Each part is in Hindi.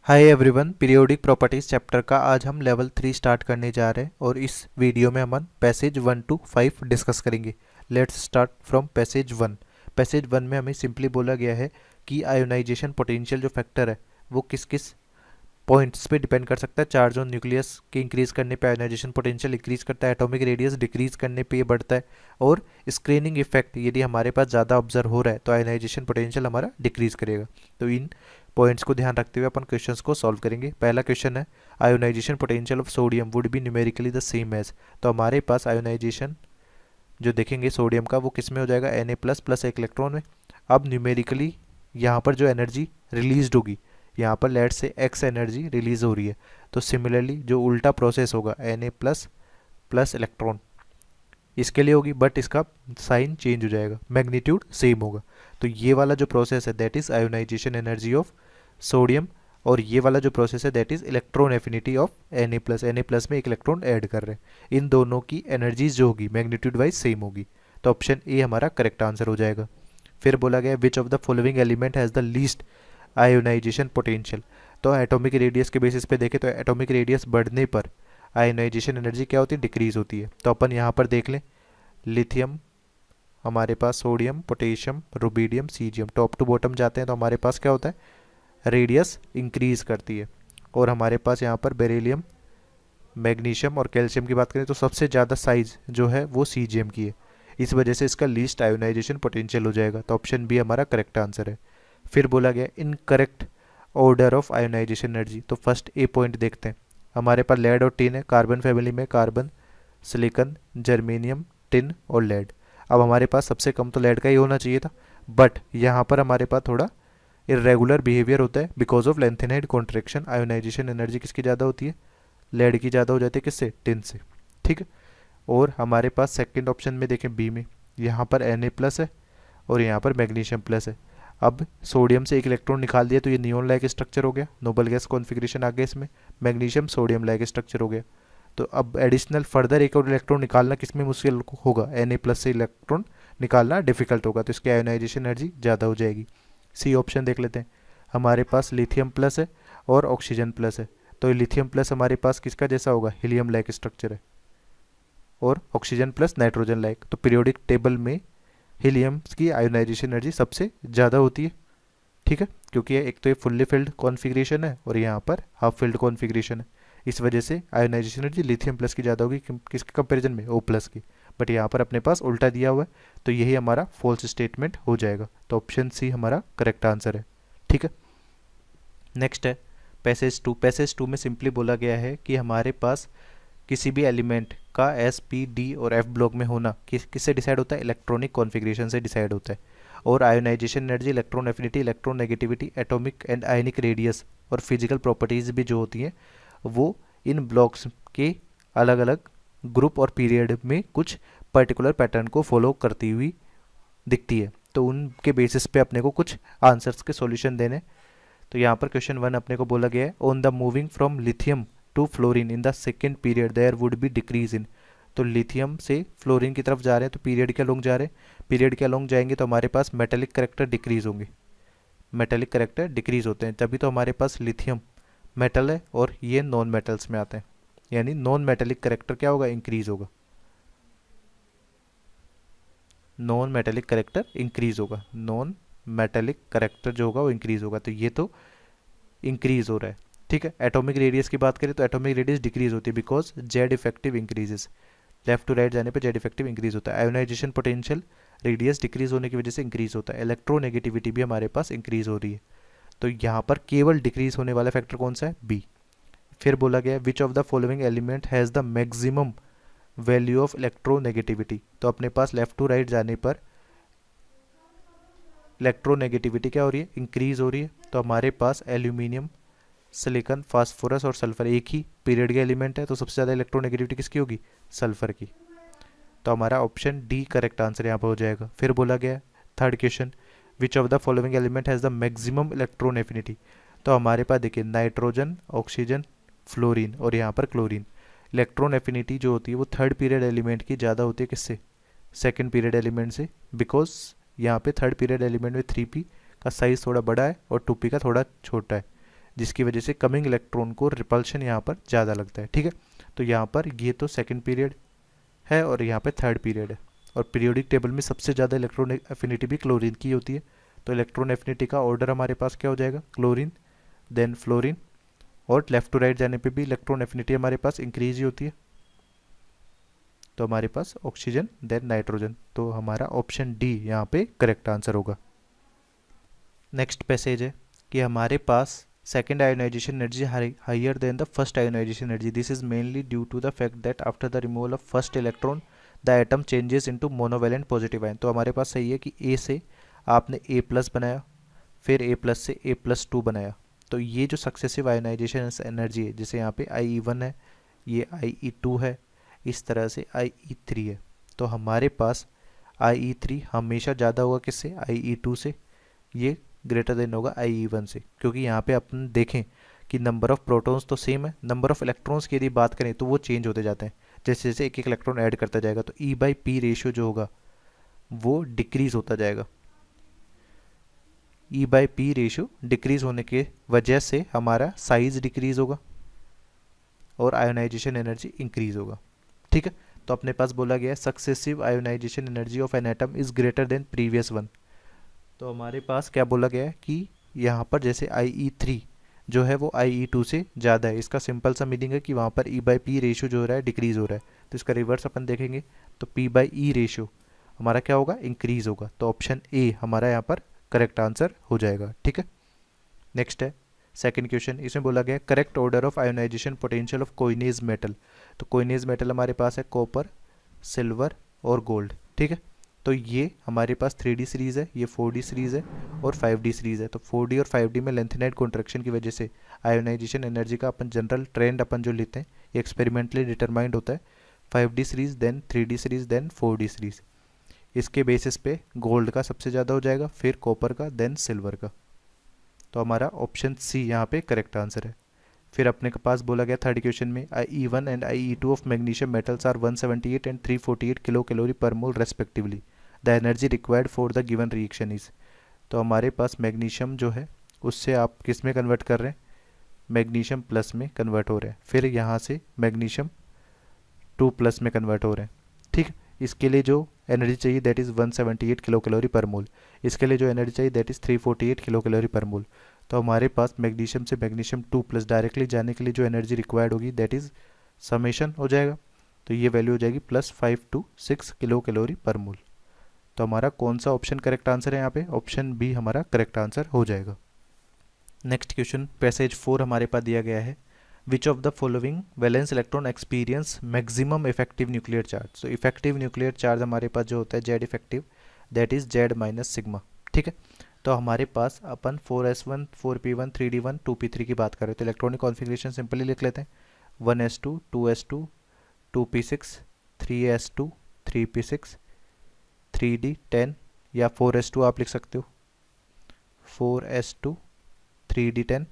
Hi everyone, periodic properties chapter का आज हम लेवल 3 स्टार्ट करने जा रहे हैं और इस वीडियो में हम पैसेज 1 टू 5 डिस्कस करेंगे। Let's start from passage 1। Passage 1 में हमें सिंपली बोला गया है कि आयोनाइजेशन पोटेंशियल जो फैक्टर है वो किस किस पॉइंट्स पे डिपेंड कर सकता है। चार्ज ऑन न्यूक्लियस के इंक्रीज करने पे आयोनाइजेशन पोटेंशियल इंक्रीज करता है, एटॉमिक रेडियस डिक्रीज करने पे ये बढ़ता है, और स्क्रीनिंग इफेक्ट यदि हमारे पास ज़्यादा ऑब्जर्व हो रहा है तो आयोनाइजेशन पोटेंशियल हमारा डिक्रीज करेगा। तो इन पॉइंट्स को ध्यान रखते हुए अपन क्वेश्चंस को सॉल्व करेंगे। पहला क्वेश्चन है ionisation potential of sodium would be numerically the same as. तो हमारे पास आयोनाइजेशन जो देखेंगे सोडियम का वो किस में हो जाएगा, Na प्लस प्लस एक इलेक्ट्रॉन में। अब न्यूमेरिकली यहाँ पर जो एनर्जी रिलीज होगी, यहाँ पर लेट से एक्स एनर्जी रिलीज हो रही है, तो सिमिलरली जो उल्टा प्रोसेस होगा Na प्लस प्लस इलेक्ट्रॉन इसके लिए होगी, बट इसका साइन चेंज हो जाएगा, मैग्नीट्यूड सेम होगा। तो ये वाला जो प्रोसेस है that is ionisation energy of sodium, और ये वाला जो प्रोसेस है that is electron affinity of Na plus में एक इलेक्ट्रॉन ऐड कर रहे हैं। इन दोनों की एनर्जीज जो होगी मैग्नीट्यूड वाइज सेम होगी, तो ऑप्शन ए हमारा करेक्ट आंसर हो जाएगा। फिर बोला गया विच of the following element has the least ionization potential. तो एटॉमिक रेडियस के बेसिस पे देखें तो एटॉमिक रेडियस बढ़ने पर आयोनाइजेशन एनर्जी क्या होती है, डिक्रीज होती है। तो अपन यहाँ पर देख लें, लिथियम, हमारे पास sodium, potassium, rubidium, caesium, top to bottom जाते हैं तो हमारे पास क्या होता है, रेडियस इंक्रीज करती है। और हमारे पास यहाँ पर बेरिलियम, मैग्नीशियम और कैल्शियम की बात करें तो सबसे ज़्यादा साइज जो है वो सीजियम की है, इस वजह से इसका लीस्ट आयोनाइजेशन पोटेंशियल हो जाएगा। तो ऑप्शन बी हमारा करेक्ट आंसर है। फिर बोला गया incorrect order of ionisation energy. तो फर्स्ट ए पॉइंट देखते हैं, हमारे पास लेड और टिन है, कार्बन फैमिली में carbon, silicon, germanium, tin lead लेड। अब हमारे पास सबसे कम तो लेड का ही होना चाहिए था, बट यहाँ पर हमारे पास थोड़ा इरेगुलर बिहेवियर होता है because of lanthanide contraction. Ionisation energy किसकी ज़्यादा होती है, लेड की ज़्यादा हो जाती है, किससे, टिन से, ठीक है। और हमारे पास सेकंड ऑप्शन में देखें बी में, यहाँ पर Na प्लस है और यहाँ पर मैग्नीशियम प्लस है। अब सोडियम से एक इलेक्ट्रॉन निकाल दिया तो ये नियोन लाइक स्ट्रक्चर हो गया, नोबल गैस कॉन्फ़िगरेशन आ गया इसमें, मैग्नीशियम सोडियम लाइक स्ट्रक्चर हो गया। तो अब एडिशनल फर्दर एक और इलेक्ट्रॉन निकालना किसमें मुश्किल होगा, Na प्लस से इलेक्ट्रॉन निकालना डिफिकल्ट होगा, तो इसकी आयोनाइजेशन एनर्जी ज़्यादा हो जाएगी। सी ऑप्शन देख लेते हैं, हमारे पास लिथियम प्लस है और ऑक्सीजन प्लस है, तो लिथियम प्लस हमारे पास किसका जैसा होगा, हीलियम लाइक स्ट्रक्चर है, और ऑक्सीजन प्लस नाइट्रोजन लाइक। तो पीरियोडिक टेबल में हीलियम की आयोनाइजेशन एनर्जी सबसे ज़्यादा होती है, ठीक है, क्योंकि एक तो ये फुल्ली फिल्ड कॉन्फ़िगरेशन है और यहाँ पर हाफ फिल्ड कॉन्फ़िगरेशन है, इस वजह से आयोनाइजेशन एनर्जी लिथियम प्लस की ज़्यादा होगी किसके कंपैरिजन में, O प्लस की। बट यहाँ पर अपने पास उल्टा दिया हुआ है, तो यही हमारा फॉल्स स्टेटमेंट हो जाएगा। तो ऑप्शन सी हमारा करेक्ट आंसर है, ठीक है। नेक्स्ट है पैसेज 2। पैसेज 2 में सिंपली बोला गया है कि हमारे पास किसी भी एलिमेंट का एस, पी, डी और एफ ब्लॉक में होना किससे डिसाइड होता है, इलेक्ट्रॉनिक कॉन्फ़िगरेशन से डिसाइड होता है। और ionisation energy, electron affinity, electronegativity, atomic and ionic radius और फिजिकल प्रॉपर्टीज भी जो होती हैं वो इन ब्लॉक्स के अलग अलग ग्रुप और पीरियड में कुछ पर्टिकुलर पैटर्न को फॉलो करती हुई दिखती है, तो उनके बेसिस पे अपने को कुछ आंसर्स के सॉल्यूशन देने। तो यहाँ पर क्वेश्चन 1 अपने को बोला गया है on the moving from lithium to fluorine in the second period there would be decrease in. तो लिथियम से फ्लोरीन की तरफ जा रहे हैं तो पीरियड के अलोंग जा रहे हैं, पीरियड के अलोंग जाएंगे तो हमारे पास मेटेलिक करेक्टर डिक्रीज होंगे, मेटेलिक करेक्टर डिक्रीज होते हैं, तभी तो हमारे पास लिथियम मेटल है और ये नॉन मेटल्स में आते हैं, यानी नॉन मेटेलिक करेक्टर क्या होगा, इंक्रीज होगा, नॉन मेटेलिक करेक्टर इंक्रीज होगा, नॉन मेटेलिक करेक्टर जो होगा वो इंक्रीज होगा, तो ये तो इंक्रीज हो रहा है, ठीक है। एटॉमिक रेडियस की बात करें तो एटॉमिक रेडियस डिक्रीज होती है because Z effective increases, left to right जाने पे जेड इफेक्टिव इंक्रीज होता है। आयोनाइजेशन पोटेंशियल रेडियस डिक्रीज होने की वजह से इंक्रीज होता है, इलेक्ट्रोनेगेटिविटी भी हमारे पास इंक्रीज हो रही है, तो यहाँ पर केवल डिक्रीज होने वाला फैक्टर कौन सा है, बी। फिर बोला गया विच of the following element has the maximum value of electronegativity. तो अपने पास लेफ्ट टू राइट जाने पर इलेक्ट्रोनेगेटिविटी क्या हो रही है, इंक्रीज हो रही है, तो हमारे पास एल्यूमिनियम, सिलिकॉन, फास्फोरस और सल्फर एक ही पीरियड के एलिमेंट है, तो सबसे ज़्यादा इलेक्ट्रोनेगेटिविटी किसकी होगी, सल्फर की। तो हमारा ऑप्शन डी करेक्ट आंसर यहाँ पर हो जाएगा। फिर बोला गया third question which of the following element has the maximum electron affinity. तो हमारे पास देखिए नाइट्रोजन, ऑक्सीजन, फ्लोरीन और यहाँ पर क्लोरीन। इलेक्ट्रॉन एफिनिटी जो होती है वो थर्ड पीरियड एलिमेंट की ज़्यादा होती है, किससे, सेकेंड पीरियड एलिमेंट से, बिकॉज यहाँ पे थर्ड पीरियड एलिमेंट में 3p का साइज़ थोड़ा बड़ा है और 2p का थोड़ा छोटा है, जिसकी वजह से कमिंग इलेक्ट्रॉन को रिपल्शन यहाँ पर ज़्यादा लगता है। ठीक है, तो यहाँ पर ये तो सेकेंड पीरियड है और यहाँ पे थर्ड पीरियड है, और पीरियोडिक टेबल में सबसे ज़्यादा इलेक्ट्रॉन एफिनिटी भी क्लोरीन की होती है। तो इलेक्ट्रॉन एफिनिटी का ऑर्डर हमारे पास क्या हो जाएगा, क्लोरीन देन फ्लोरीन, और लेफ्ट टू राइट जाने पे भी इलेक्ट्रॉन एफिनिटी हमारे पास इंक्रीज ही होती है। तो हमारे पास ऑक्सीजन देन नाइट्रोजन, तो हमारा ऑप्शन डी यहाँ पे करेक्ट आंसर होगा। नेक्स्ट पैसेज है कि हमारे पास second ionization energy higher than the first ionization energy. This is mainly due to the fact that after the removal of first electron the atom changes into monovalent positive ion. तो हमारे पास सही है कि A से आपने A प्लस बनाया, फिर A प्लस से A प्लस 2 बनाया, तो ये जो सक्सेसिव आयोनाइजेशन एनर्जी है, जैसे यहाँ पे IE1 है, ये IE2 है, इस तरह से IE3 है, तो हमारे पास IE3 हमेशा ज़्यादा होगा किससे, IE2 से, ये ग्रेटर देन होगा IE1 से, क्योंकि यहाँ पे अपन देखें कि नंबर ऑफ प्रोटॉन्स तो सेम है, नंबर ऑफ इलेक्ट्रॉन्स की यदि बात करें तो वो चेंज होते जाते हैं, जैसे जैसे एक एक इलेक्ट्रॉन ऐड करता जाएगा, तो E/P रेशियो जो होगा वो डिक्रीज होता जाएगा। E/P रेशियो डिक्रीज होने के वजह से हमारा साइज डिक्रीज होगा और आयोनाइजेशन एनर्जी इंक्रीज होगा। ठीक है, तो अपने पास बोला गया है successive ionisation energy of an atom is greater than previous one. तो हमारे पास क्या बोला गया है कि यहाँ पर जैसे IE3 जो है वो IE2 से ज़्यादा है, इसका सिंपल सा मीनिंग है कि वहाँ पर E/P रेशियो जो हो रहा है डिक्रीज़ हो रहा है, तो इसका रिवर्स अपन देखेंगे तो P/E रेशियो हमारा क्या होगा, इंक्रीज़ होगा। तो ऑप्शन ए हमारा यहाँ पर करेक्ट आंसर हो जाएगा। ठीक है, नेक्स्ट है सेकंड क्वेश्चन, इसमें बोला गया correct order of ionisation potential of coinage metal. तो कोइनेज मेटल हमारे पास है कॉपर, सिल्वर और गोल्ड। ठीक है, तो ये हमारे पास 3D सीरीज़ है, ये 4D सीरीज़ है और 5D सीरीज़ है। तो 4D और 5D में लेंथेनाइड कॉन्ट्रैक्शन की वजह से आयोनाइजेशन एनर्जी का अपन जनरल ट्रेंड अपन जो लेते हैं ये एक्सपेरिमेंटली डिटरमाइंड होता है, 5D series then 3D series then 4D series. इसके बेसिस पे गोल्ड का सबसे ज़्यादा हो जाएगा, फिर कॉपर का, देन सिल्वर का। तो हमारा ऑप्शन सी यहाँ पे करेक्ट आंसर है। फिर अपने के पास बोला गया थर्ड क्वेश्चन में IE1 and IE2 of magnesium metals are 178 and 348 kilo calorie per mole respectively, the energy required for the given reaction is. तो हमारे पास मैग्नीशियम जो है उससे आप किस में कन्वर्ट कर रहे हैं, मैग्नीशियम प्लस में कन्वर्ट हो रहे हैं, फिर यहाँ से मैग्नीशियम 2 प्लस में कन्वर्ट हो रहे हैं। ठीक, इसके लिए जो एनर्जी चाहिए that is 178 kilo calorie per मोल, इसके लिए जो एनर्जी चाहिए that is 348 kilo calorie per मोल। तो हमारे पास मैग्नीशियम से मैग्नीशियम 2 प्लस डायरेक्टली जाने के लिए जो एनर्जी रिक्वायर्ड होगी दैट इज़ समेशन हो जाएगा, तो ये वैल्यू हो जाएगी +5 to 6 किलो कैलोरी पर मोल। तो हमारा कौन सा ऑप्शन करेक्ट आंसर है यहाँ पे, ऑप्शन बी हमारा करेक्ट आंसर हो जाएगा। नेक्स्ट क्वेश्चन पैसेज 4 हमारे पास दिया गया है, विच of the following valence electron experience maximum effective nuclear charge. तो इफेक्टिव न्यूक्लियर चार्ज हमारे पास जो होता है Z effective that is Z minus sigma. ठीक है, तो हमारे पास अपन 4s1 4p1 3d1 2p3 की बात करें तो इलेक्ट्रॉनिक कॉन्फ़िगरेशन सिंपली लिख लेते हैं, 1s2 2s2 2p6 3s2 3p6 3d10, या 4s2 आप लिख सकते हो 4s2 3d10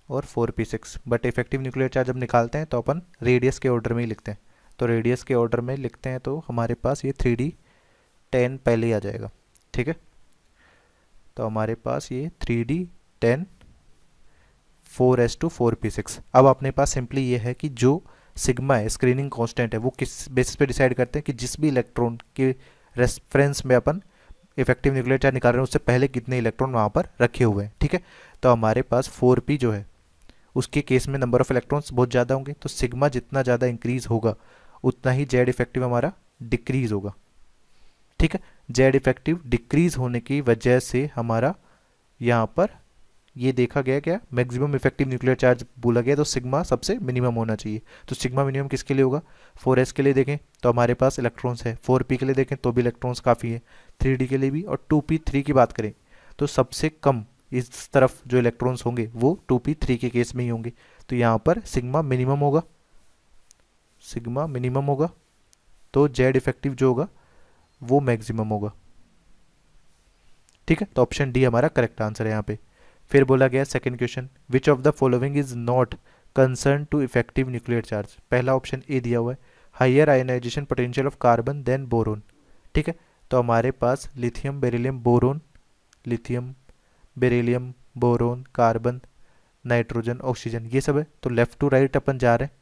और 4p6। But effective nuclear charge जब निकालते हैं तो अपन रेडियस के ऑर्डर में ही लिखते हैं, तो रेडियस के ऑर्डर में लिखते हैं तो हमारे पास ये 3d10 पहले ही आ जाएगा। ठीक है, तो हमारे पास ये 3d10 4s2 4p6। अब अपने पास सिंपली ये है कि जो सिग्मा है स्क्रीनिंग कांस्टेंट है वो किस बेसिस पे डिसाइड करते हैं कि जिस भी इलेक्ट्रॉन के रेफरेंस में अपन इफेक्टिव न्यूक्लियर चार्ज निकाल रहे हैं उससे पहले कितने इलेक्ट्रॉन वहाँ पर रखे हुए हैं। ठीक है, तो हमारे पास 4p जो है उसके केस में नंबर ऑफ इलेक्ट्रॉन्स बहुत ज़्यादा होंगे, तो सिग्मा जितना ज़्यादा इंक्रीज होगा उतना ही जेड इफेक्टिव हमारा डिक्रीज होगा। ठीक है, जेड इफेक्टिव डिक्रीज होने की वजह से हमारा यहाँ पर ये देखा गया क्या, मैक्सिमम इफेक्टिव न्यूक्लियर चार्ज बोला गया, तो सिग्मा सबसे मिनिमम होना चाहिए। तो सिग्मा मिनिमम किसके लिए होगा, 4s के लिए देखें तो हमारे पास इलेक्ट्रॉन्स है, 4p के लिए देखें तो भी इलेक्ट्रॉन्स काफ़ी है, 3d के लिए भी, और 2p3 की बात करें तो सबसे कम इस तरफ जो इलेक्ट्रॉन्स होंगे वो 2p3 के केस में ही होंगे। तो यहाँ पर सिग्मा मिनिमम होगा, सिग्मा मिनिमम होगा, तो जेड इफेक्टिव जो होगा वो मैक्सिमम होगा। ठीक है, तो ऑप्शन डी हमारा करेक्ट आंसर है यहाँ पे। फिर बोला गया second question, which of the following is not concern to effective nuclear charge. पहला ऑप्शन ए दिया हुआ है, higher ionisation potential of carbon than boron. ठीक है, तो हमारे पास lithium beryllium boron, lithium beryllium boron carbon nitrogen, oxygen, ये सब है। तो लेफ्ट टू राइट अपन जा रहे हैं,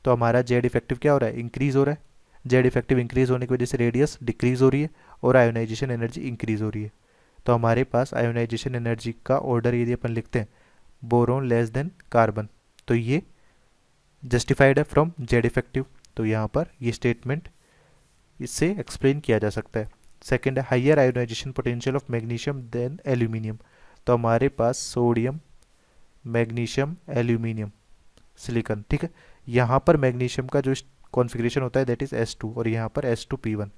तो हमारा जेड इफेक्टिव क्या हो रहा है, इंक्रीज हो रहा है। जेड इफेक्टिव इंक्रीज होने की वजह से रेडियस डिक्रीज हो रही है और आयोनाइजेशन एनर्जी इंक्रीज हो रही है। तो हमारे पास आयोनाइजेशन एनर्जी का ऑर्डर यदि अपन लिखते हैं बोरोन लेस देन कार्बन, तो ये जस्टिफाइड है फ्रॉम जेड इफेक्टिव। तो यहाँ पर ये स्टेटमेंट इससे एक्सप्लेन किया जा सकता है। सेकेंड है higher ionisation potential of magnesium then aluminium. तो हमारे पास सोडियम, मैग्नीशियम, एल्यूमिनियम, सिलिकॉन, ठीक है। यहाँ पर मैग्नीशियम का जो कॉन्फ़िगरेशन होता है दैट इज S2 और यहाँ पर S2P1।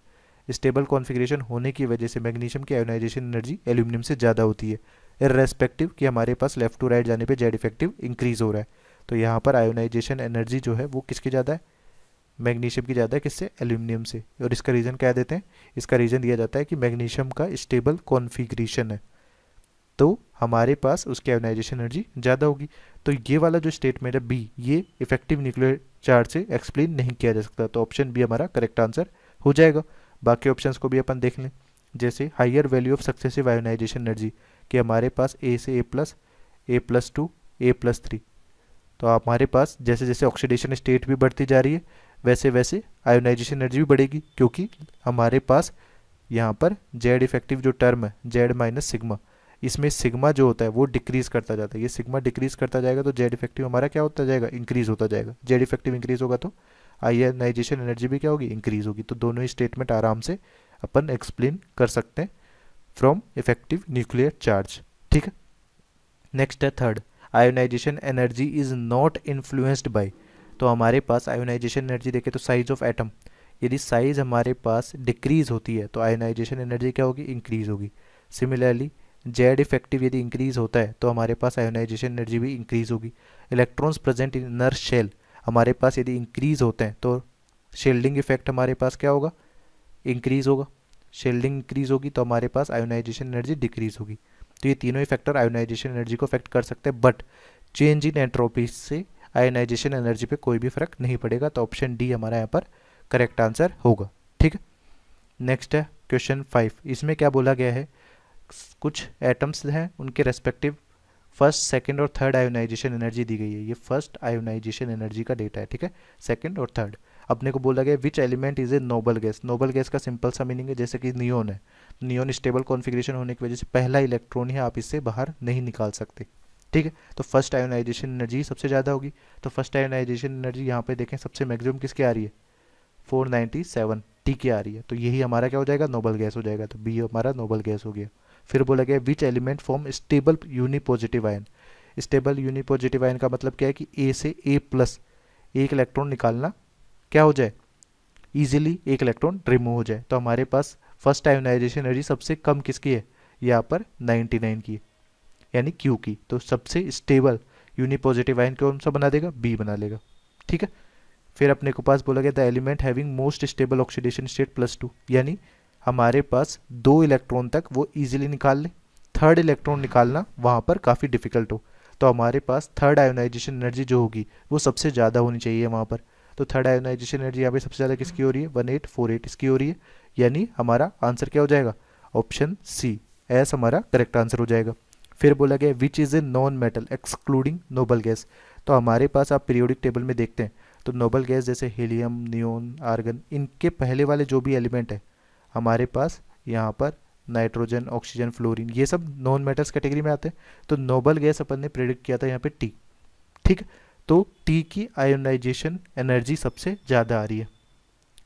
स्टेबल कॉन्फ़िगरेशन होने की वजह से मैग्नीशियम की आयोनाइजेशन एनर्जी एल्यूमिनियम से ज़्यादा होती है, इररेस्पेक्टिव कि हमारे पास लेफ्ट टू राइट जाने पे जेड इफेक्टिव इंक्रीज हो रहा है। तो यहाँ पर आयोनाइजेशन एनर्जी जो है वो किसकी ज़्यादा है, मैग्नीशियम की ज़्यादा है, किससे, एल्यूमिनियम से। और इसका रीज़न क्या देते हैं, इसका रीज़न दिया जाता है कि मैग्नीशियम का स्टेबल कॉन्फ़िगरेशन है, तो हमारे पास उसकी आयोनाइजेशन एनर्जी ज़्यादा होगी। तो ये वाला जो स्टेटमेंट है बी, ये इफेक्टिव न्यूक्लियर चार्ज से एक्सप्लेन नहीं किया जा सकता, तो ऑप्शन बी हमारा करेक्ट आंसर हो जाएगा। बाकी ऑप्शंस को भी अपन देख लें, जैसे higher value of successive ionisation energy, कि हमारे पास ए से A+, A+2, A+3। तो हमारे पास जैसे जैसे ऑक्सीडेशन स्टेट भी बढ़ती जा रही है वैसे वैसे आयोनाइजेशन एनर्जी भी बढ़ेगी, क्योंकि हमारे पास यहाँ पर जेड इफेक्टिव जो टर्म है जेड माइनस सिग्मा, इसमें सिग्मा जो होता है वो डिक्रीज करता जाता है। ये सिग्मा डिक्रीज करता जाएगा तो जेड इफेक्टिव हमारा क्या होता जाएगा, इंक्रीज होता जाएगा। जेड इफेक्टिव इंक्रीज होगा तो आयोनाइजेशन एनर्जी भी क्या होगी, इंक्रीज होगी। तो दोनों ही स्टेटमेंट आराम से अपन एक्सप्लेन कर सकते हैं फ्रॉम इफेक्टिव न्यूक्लियर चार्ज, ठीक है। नेक्स्ट है third, ionisation energy is not influenced by. तो हमारे पास आयोनाइजेशन एनर्जी देखें तो साइज ऑफ एटम, यदि साइज हमारे पास डिक्रीज होती है तो आयोनाइजेशन एनर्जी क्या होगी, इंक्रीज होगी। सिमिलरली जेड इफेक्टिव यदि इंक्रीज होता है तो हमारे पास आयोनाइजेशन एनर्जी भी इंक्रीज होगी। Electrons present in inner shell हमारे पास यदि इंक्रीज होते हैं तो शील्डिंग इफेक्ट हमारे पास क्या होगा, इंक्रीज होगा। शील्डिंग इंक्रीज होगी तो हमारे पास आयोनाइजेशन एनर्जी डिक्रीज होगी। तो ये तीनों ही फैक्टर आयोनाइजेशन एनर्जी को अफेक्ट कर सकते हैं, बट चेंज इन एंट्रोपी से आयोनाइजेशन एनर्जी पे कोई भी फर्क नहीं पड़ेगा। तो ऑप्शन डी हमारा यहाँ पर करेक्ट आंसर होगा, ठीक है। नेक्स्ट है क्वेश्चन 5, इसमें क्या बोला गया है, कुछ एटम्स हैं उनके रेस्पेक्टिव फर्स्ट, सेकंड और थर्ड आयोनाइजेशन एनर्जी दी गई है। ये फर्स्ट आयोनाइजेशन एनर्जी का डेटा है, ठीक है, सेकंड और थर्ड। अपने को बोला गया which element is a noble gas. Noble gas का सिंपल सा मीनिंग है जैसे कि नियोन है, नियोन स्टेबल कॉन्फ़िगरेशन होने की वजह से पहला इलेक्ट्रॉन है, आप इससे बाहर नहीं निकाल सकते, ठीक है। तो फर्स्ट आयोनाइजेशन एनर्जी सबसे ज़्यादा होगी। तो फर्स्ट आयोनाइजेशन एनर्जी यहाँ पे देखें सबसे मैक्सिमम किसकी आ रही है, 497 टी की आ रही है। तो यही हमारा क्या हो जाएगा, नोबल गैस हो जाएगा। तो बी हमारा नोबल गैस हो गया। फिर बोला गया which element form stable unipositive ion. Stable unipositive ion का मतलब क्या है कि ए से A+ एक इलेक्ट्रॉन निकालना क्या हो जाए, इजीली एक इलेक्ट्रॉन रिमूव हो जाए। तो हमारे पास फर्स्ट आयोनाइजेशन एनर्जी सबसे कम किसकी है, यहाँ पर 99 की है, यानी Q की। तो सबसे स्टेबल यूनिपॉजिटिव आयन कौन सा बना देगा, B बना लेगा, ठीक है। फिर अपने को पास बोला गया the element having most stable oxidation state +2, यानी हमारे पास 2 इलेक्ट्रॉन तक वो इजीली निकाल ले, थर्ड इलेक्ट्रॉन निकालना वहाँ पर काफ़ी डिफिकल्ट हो। तो हमारे पास थर्ड आयोनाइजेशन एनर्जी जो होगी वो सबसे ज़्यादा होनी चाहिए वहाँ पर। तो थर्ड आयोनाइजेशन एनर्जी यहाँ पे सबसे ज़्यादा किसकी हो रही है, 1848 इसकी हो रही है, यानी हमारा आंसर क्या हो जाएगा, ऑप्शन सी एस हमारा करेक्ट आंसर हो जाएगा। फिर बोला गया which is a non metal excluding noble gas. तो हमारे पास आप पीरियोडिक टेबल में देखते हैं तो नोबल गैस जैसे हीलियम, नियोन, आर्गन, इनके पहले वाले जो भी एलिमेंट है हमारे पास यहाँ पर नाइट्रोजन, ऑक्सीजन, फ्लोरीन, ये सब नॉन मेटल्स कैटेगरी में आते हैं। तो नोबल गैस अपन ने प्रेडिक्ट किया था यहाँ पे टी, ठीक। तो टी की आयोनाइजेशन एनर्जी सबसे ज़्यादा आ रही है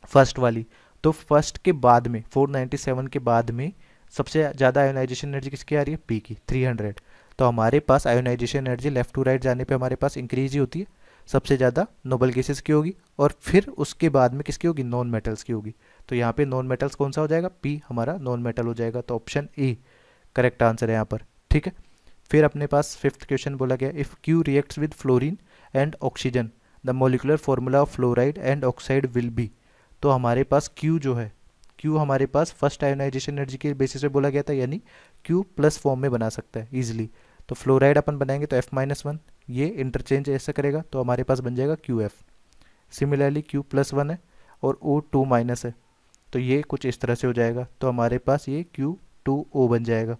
फर्स्ट वाली। तो फर्स्ट के बाद में 497 के बाद में सबसे ज़्यादा आयोनाइजेशन एनर्जी किसकी आ रही है, पी की 300। तो हमारे पास ionisation energy left to right जाने पे हमारे पास इंक्रीज ही होती है, सबसे ज़्यादा नोबल गैसेस की होगी और फिर उसके बाद में किसकी होगी, नॉन मेटल्स की होगी। तो यहाँ पे नॉन मेटल्स कौन सा हो जाएगा, पी हमारा नॉन मेटल हो जाएगा। तो ऑप्शन ए करेक्ट आंसर है यहाँ पर, ठीक है। फिर अपने पास फिफ्थ क्वेश्चन बोला गया if Q reacts with fluorine and oxygen the molecular formula of fluoride and oxide will be. तो हमारे पास क्यू जो है, क्यू हमारे पास फर्स्ट आयोनाइजेशन एनर्जी के बेसिस पे बोला गया था, यानी क्यू प्लस फॉर्म में बना सकता है ईजिली। तो फ्लोराइड अपन बनाएंगे तो F-1 ये इंटरचेंज ऐसा करेगा तो हमारे पास बन जाएगा QF। सिमिलरली Q+1 है और O2- है तो ये कुछ इस तरह से हो जाएगा। तो हमारे पास ये Q2O बन जाएगा।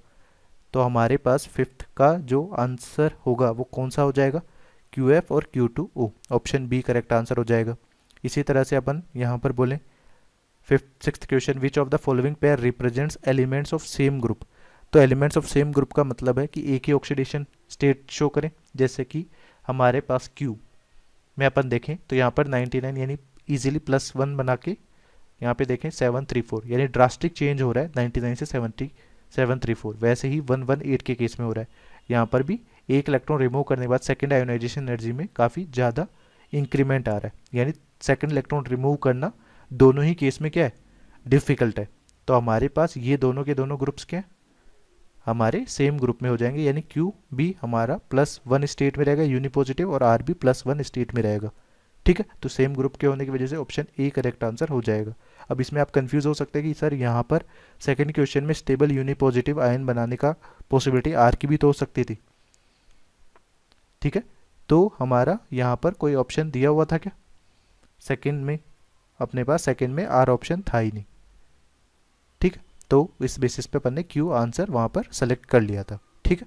तो हमारे पास फिफ्थ का जो आंसर होगा वो कौन सा हो जाएगा, क्यू एफ और Q two O, option B correct answer हो जाएगा। इसी तरह से अपन यहाँ पर बोलें fifth sixth question, which of the following pair represents elements of same group. तो एलिमेंट्स ऑफ सेम ग्रुप का मतलब है कि एक ही ऑक्सीडेशन स्टेट शो करें, जैसे कि हमारे पास क्यू में अपन देखें तो यहाँ पर 99 यानी इजीली +1 बना के यहाँ पे देखें 734, यानी ड्रास्टिक चेंज हो रहा है 99 से 734। वैसे ही 118 के केस में हो रहा है, यहाँ पर भी एक इलेक्ट्रॉन रिमूव करने के बाद सेकेंड आयोनाइजेशन एनर्जी में काफ़ी ज़्यादा इंक्रीमेंट आ रहा है, यानी सेकेंड इलेक्ट्रॉन रिमूव करना दोनों ही केस में क्या है, डिफिकल्ट है। तो हमारे पास ये दोनों के दोनों ग्रुप्स क्या है, हमारे सेम ग्रुप में हो जाएंगे, यानी क्यू भी हमारा +1 स्टेट में रहेगा यूनिपॉजिटिव और आर भी +1 स्टेट में रहेगा। ठीक है, तो सेम ग्रुप के होने की वजह से ऑप्शन ए करेक्ट आंसर हो जाएगा। अब इसमें आप कंफ्यूज हो सकते हैं कि सर यहाँ पर सेकंड क्वेश्चन में स्टेबल यूनिपॉजिटिव आयन बनाने का पॉसिबिलिटी आर की भी तो हो सकती थी। ठीक है, तो हमारा यहाँ पर कोई ऑप्शन दिया हुआ था क्या सेकंड में, अपने पास सेकंड में आर ऑप्शन था ही नहीं। ठीक है, तो इस बेसिस पे अपन ने क्यू आंसर वहाँ पर सेलेक्ट कर लिया था। ठीक है।